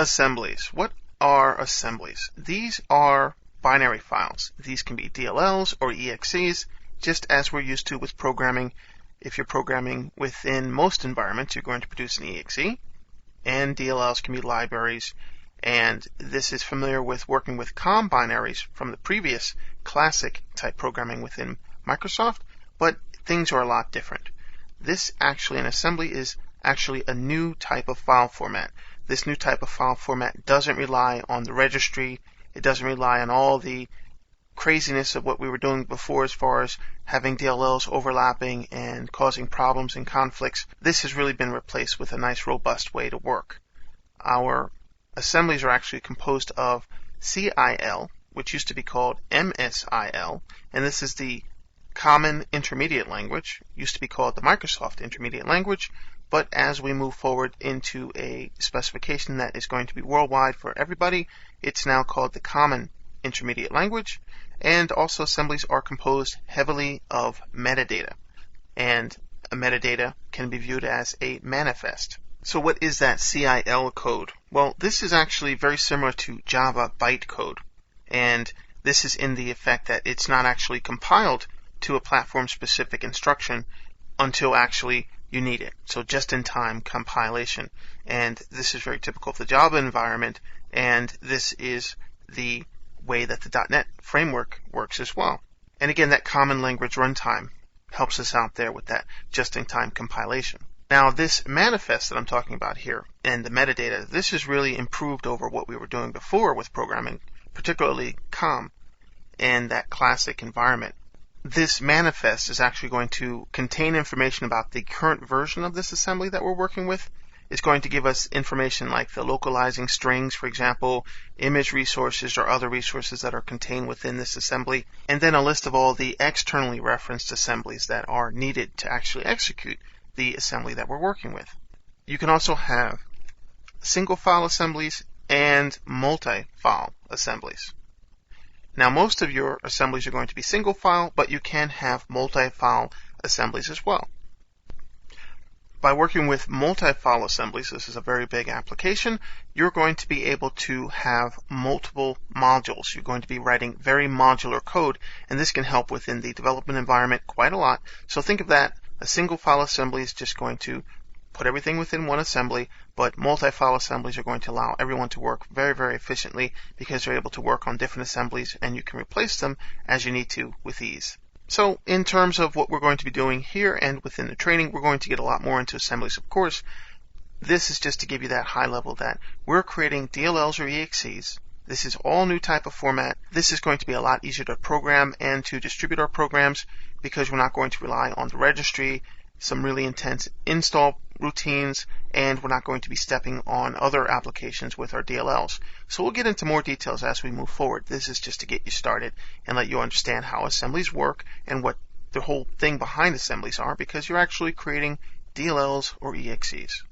Assemblies. What are assemblies? These are binary files. These can be DLLs or EXEs, just as we're used to with programming. If you're programming within most environments, you're going to produce an EXE, and DLLs can be libraries. And this is familiar with working with COM binaries from the previous classic type programming within Microsoft, but things are a lot different. This actually, an assembly, is actually a new type of file format. This new type of file format doesn't rely on the registry. It doesn't rely on all the craziness of what we were doing before as far as having DLLs overlapping and causing problems and conflicts. This has really been replaced with a nice robust way to work. Our assemblies are actually composed of CIL, which used to be called MSIL, and this is the Common Intermediate Language, used to be called the Microsoft Intermediate Language, but as we move forward into a specification that is going to be worldwide for everybody, it's now called the Common Intermediate Language, and also assemblies are composed heavily of metadata, and a metadata can be viewed as a manifest. So what is that CIL code? Well, this is actually very similar to Java bytecode, and this is in the effect that it's not actually compiled to a platform-specific instruction until actually you need it. So just-in-time compilation. And this is very typical of the Java environment, and this is the way that the .NET framework works as well. And again, that common language runtime helps us out there with that just-in-time compilation. Now, this manifest that I'm talking about here and the metadata, this is really improved over what we were doing before with programming, particularly COM and that classic environment. This manifest is actually going to contain information about the current version of this assembly that we're working with. It's going to give us information like the localizing strings, for example, image resources or other resources that are contained within this assembly, and then a list of all the externally referenced assemblies that are needed to actually execute the assembly that we're working with. You can also have single file assemblies and multi-file assemblies. Now, most of your assemblies are going to be single file, but you can have multi-file assemblies as well. By working with multi-file assemblies, this is a very big application, you're going to be able to have multiple modules. You're going to be writing very modular code, and this can help within the development environment quite a lot. So think of that, a single file assembly is just going to put everything within one assembly, but multi-file assemblies are going to allow everyone to work very, very efficiently because they're able to work on different assemblies, and you can replace them as you need to with ease. So in terms of what we're going to be doing here and within the training, we're going to get a lot more into assemblies, of course. This is just to give you that high level that we're creating DLLs or EXEs. This is all new type of format. This is going to be a lot easier to program and to distribute our programs because we're not going to rely on the registry, some really intense install routines, and we're not going to be stepping on other applications with our DLLs. So we'll get into more details as we move forward. This is just to get you started and let you understand how assemblies work and what the whole thing behind assemblies are, because you're actually creating DLLs or EXEs.